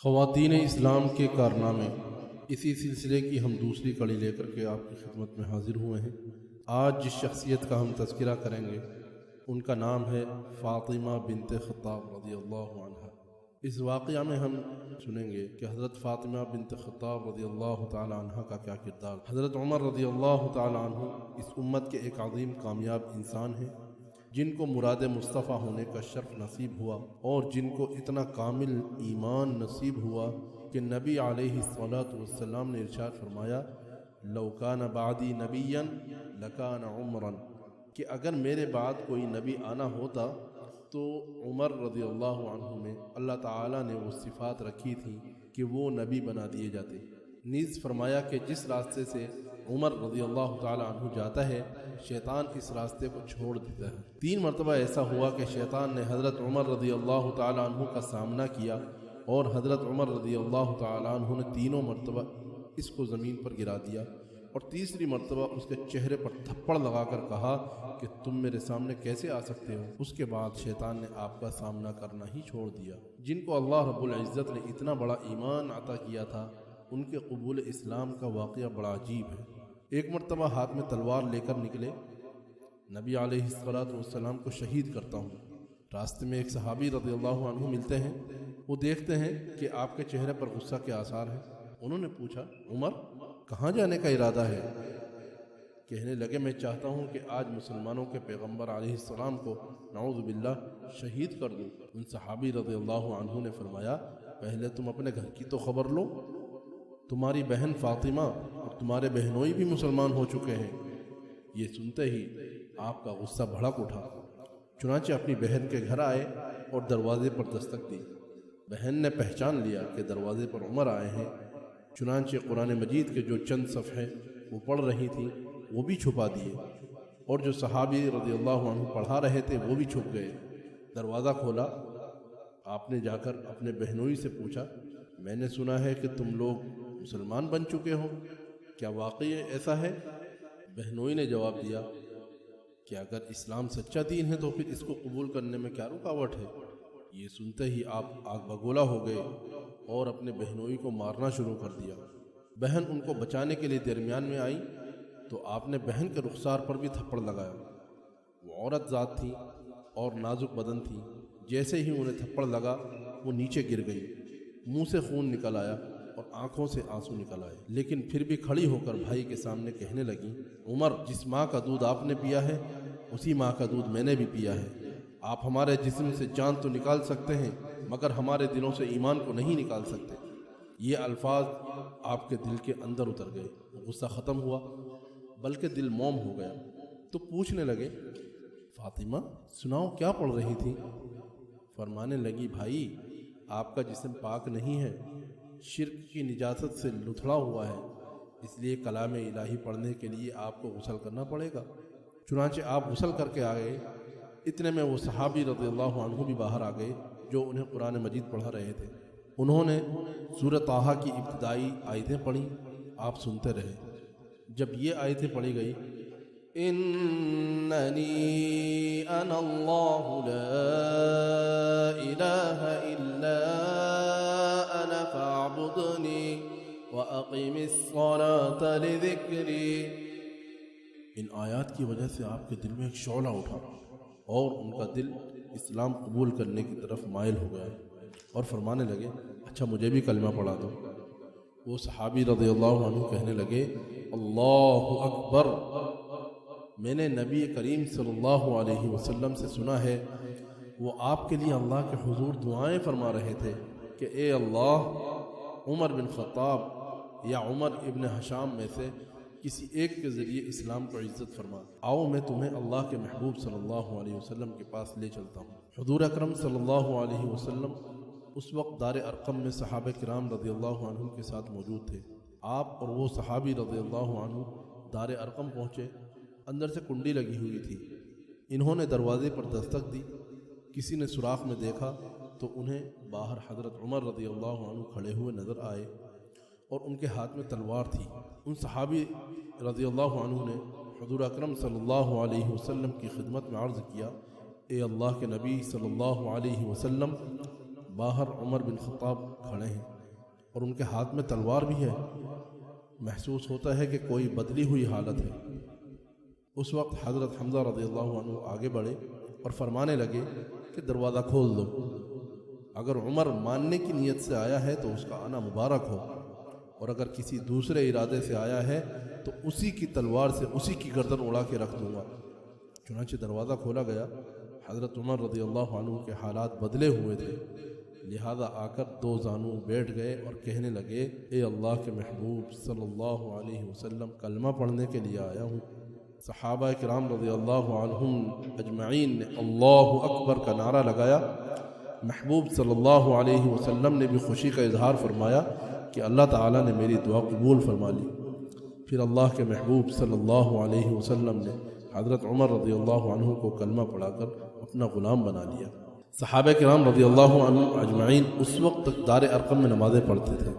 خواتین اسلام کے کارنامے، اسی سلسلے کی ہم دوسری کڑی لے کر کے آپ کی خدمت میں حاضر ہوئے ہیں۔ آج جس شخصیت کا ہم تذکرہ کریں گے ان کا نام ہے فاطمہ بنت خطاب رضی اللہ عنہ۔ اس واقعہ میں ہم سنیں گے کہ حضرت فاطمہ بنت خطاب رضی اللہ تعالی عنہ کا کیا کردار۔ حضرت عمر رضی اللہ تعالی عنہ اس امت کے ایک عظیم کامیاب انسان ہیں جن کو مراد مصطفیٰ ہونے کا شرف نصیب ہوا، اور جن کو اتنا کامل ایمان نصیب ہوا کہ نبی علیہ الصلاۃ والسلام نے ارشاد فرمایا لو کان بعدی نبیا لکان عمرا، کہ اگر میرے بعد کوئی نبی آنا ہوتا تو عمر رضی اللہ عنہ میں اللہ تعالیٰ نے وہ صفات رکھی تھی کہ وہ نبی بنا دیے جاتے۔ نیز فرمایا کہ جس راستے سے عمر رضی اللہ تعالی عنہ جاتا ہے شیطان اس راستے کو چھوڑ دیتا ہے۔ 3 مرتبہ ایسا ہوا کہ شیطان نے حضرت عمر رضی اللہ تعالی عنہ کا سامنا کیا، اور حضرت عمر رضی اللہ تعالی عنہ نے تینوں مرتبہ اس کو زمین پر گرا دیا، اور تیسری مرتبہ اس کے چہرے پر تھپڑ لگا کر کہا کہ تم میرے سامنے کیسے آ سکتے ہو۔ اس کے بعد شیطان نے آپ کا سامنا کرنا ہی چھوڑ دیا۔ جن کو اللہ رب العزت نے اتنا بڑا ایمان عطا کیا تھا ان کے قبول اسلام کا واقعہ بڑا عجیب ہے۔ ایک مرتبہ ہاتھ میں تلوار لے کر نکلے، نبی علیہ الصلوۃ والسلام کو شہید کرتا ہوں۔ راستے میں ایک صحابی رضی اللہ عنہ ملتے ہیں، وہ دیکھتے ہیں کہ آپ کے چہرے پر غصہ کے آثار ہیں۔ انہوں نے پوچھا عمر کہاں جانے کا ارادہ ہے؟ کہنے لگے میں چاہتا ہوں کہ آج مسلمانوں کے پیغمبر علیہ السلام کو نعوذ باللہ شہید کر دوں۔ ان صحابی رضی اللہ عنہ نے فرمایا پہلے تم اپنے گھر کی تو خبر لو، تمہاری بہن فاطمہ اور تمہارے بہنوئی بھی مسلمان ہو چکے ہیں۔ یہ سنتے ہی آپ کا غصہ بھڑک اٹھا، چنانچہ اپنی بہن کے گھر آئے اور دروازے پر دستک دی۔ بہن نے پہچان لیا کہ دروازے پر عمر آئے ہیں، چنانچہ قرآن مجید کے جو چند صفحے وہ پڑھ رہی تھی وہ بھی چھپا دیے، اور جو صحابی رضی اللہ عنہ پڑھا رہے تھے وہ بھی چھپ گئے۔ دروازہ کھولا، آپ نے جا کر اپنے بہنوئی سے پوچھا میں نے سنا ہے کہ تم لوگ مسلمان بن چکے ہو، کیا واقعی ایسا ہے؟ بہنوئی نے جواب دیا کہ اگر اسلام سچا دین ہے تو پھر اس کو قبول کرنے میں کیا رکاوٹ ہے؟ یہ سنتے ہی آپ آگ بگولا ہو گئے اور اپنے بہنوئی کو مارنا شروع کر دیا۔ بہن ان کو بچانے کے لیے درمیان میں آئی تو آپ نے بہن کے رخسار پر بھی تھپڑ لگایا۔ وہ عورت ذات تھی اور نازک بدن تھی، جیسے ہی انہیں تھپڑ لگا وہ نیچے گر گئی، منہ سے خون نکل آیا اور آنکھوں سے آنسو نکل آئے، لیکن پھر بھی کھڑی ہو کر بھائی کے سامنے کہنے لگی عمر جس ماں کا دودھ آپ نے پیا ہے اسی ماں کا دودھ میں نے بھی پیا ہے۔ آپ ہمارے جسم سے جان تو نکال سکتے ہیں مگر ہمارے دلوں سے ایمان کو نہیں نکال سکتے۔ یہ الفاظ آپ کے دل کے اندر اتر گئے، غصہ ختم ہوا بلکہ دل موم ہو گیا۔ تو پوچھنے لگے فاطمہ سناؤ کیا پڑھ رہی تھی؟ فرمانے لگی بھائی آپ کا جسم پاک نہیں ہے، شرک کی نجاست سے لتھڑا ہوا ہے، اس لیے کلام الہی پڑھنے کے لیے آپ کو غسل کرنا پڑے گا۔ چنانچہ آپ غسل کر کے آ گئے۔ اتنے میں وہ صحابی رضی اللہ عنہ بھی باہر آ گئے جو انہیں قرآن مجید پڑھا رہے تھے۔ انہوں نے سورۃ طٰہٰ کی ابتدائی آیتیں پڑھی، آپ سنتے رہے۔ جب یہ آیتیں پڑھی گئی اننی انا اللہ لا الہ الا انا فاعبدنی واقم الصلاۃ لذکری، ان آیات کی وجہ سے آپ کے دل میں ایک شعلہ اٹھا اور ان کا دل اسلام قبول کرنے کی طرف مائل ہو گیا اور فرمانے لگے اچھا مجھے بھی کلمہ پڑھا دو۔ وہ صحابی رضی اللہ عنہ کہنے لگے اللہ اکبر، میں نے نبی کریم صلی اللہ علیہ وسلم سے سنا ہے وہ آپ کے لیے اللہ کے حضور دعائیں فرما رہے تھے کہ اے اللہ عمر بن خطاب یا عمر ابن حشام میں سے کسی ایک کے ذریعے اسلام کو عزت فرما، آؤ میں تمہیں اللہ کے محبوب صلی اللہ علیہ وسلم کے پاس لے چلتا ہوں۔ حضور اکرم صلی اللہ علیہ وسلم اس وقت دار ارقم میں صحابہ کرام رضی اللہ عنہ کے ساتھ موجود تھے۔ آپ اور وہ صحابی رضی اللہ عنہ دار ارقم پہنچے، اندر سے کنڈی لگی ہوئی تھی۔ انہوں نے دروازے پر دستک دی، کسی نے سوراخ میں دیکھا تو انہیں باہر حضرت عمر رضی اللہ عنہ کھڑے ہوئے نظر آئے اور ان کے ہاتھ میں تلوار تھی۔ ان صحابی رضی اللہ عنہ نے حضور اکرم صلی اللہ علیہ وسلم کی خدمت میں عرض کیا اے اللہ کے نبی صلی اللہ علیہ وسلم باہر عمر بن خطاب کھڑے ہیں اور ان کے ہاتھ میں تلوار بھی ہے۔ محسوس ہوتا ہے کہ کوئی بدلی ہوئی حالت ہے۔ اس وقت حضرت حمزہ رضی اللہ عنہ آگے بڑھے اور فرمانے لگے کہ دروازہ کھول دو، اگر عمر ماننے کی نیت سے آیا ہے تو اس کا آنا مبارک ہو، اور اگر کسی دوسرے ارادے سے آیا ہے تو اسی کی تلوار سے اسی کی گردن اڑا کے رکھ دوں گا۔ چنانچہ دروازہ کھولا گیا۔ حضرت عمر رضی اللہ عنہ کے حالات بدلے ہوئے تھے، لہذا آ کر دو زانو بیٹھ گئے اور کہنے لگے، اے اللہ کے محبوب صلی اللہ علیہ وسلم، کلمہ پڑھنے کے لیے آیا ہوں۔ صحابہ کرام رضی اللہ عنہم اجمعین نے اللہ اکبر کا نعرہ لگایا۔ محبوب صلی اللہ علیہ وسلم نے بھی خوشی کا اظہار فرمایا کہ اللہ تعالیٰ نے میری دعا قبول فرما لی۔ پھر اللہ کے محبوب صلی اللہ علیہ وسلم نے حضرت عمر رضی اللہ عنہ کو کلمہ پڑھا کر اپنا غلام بنا لیا۔ صحابہ کرام رضی اللہ عنہ اجمعین اس وقت تک دار ارقم میں نمازیں پڑھتے تھے۔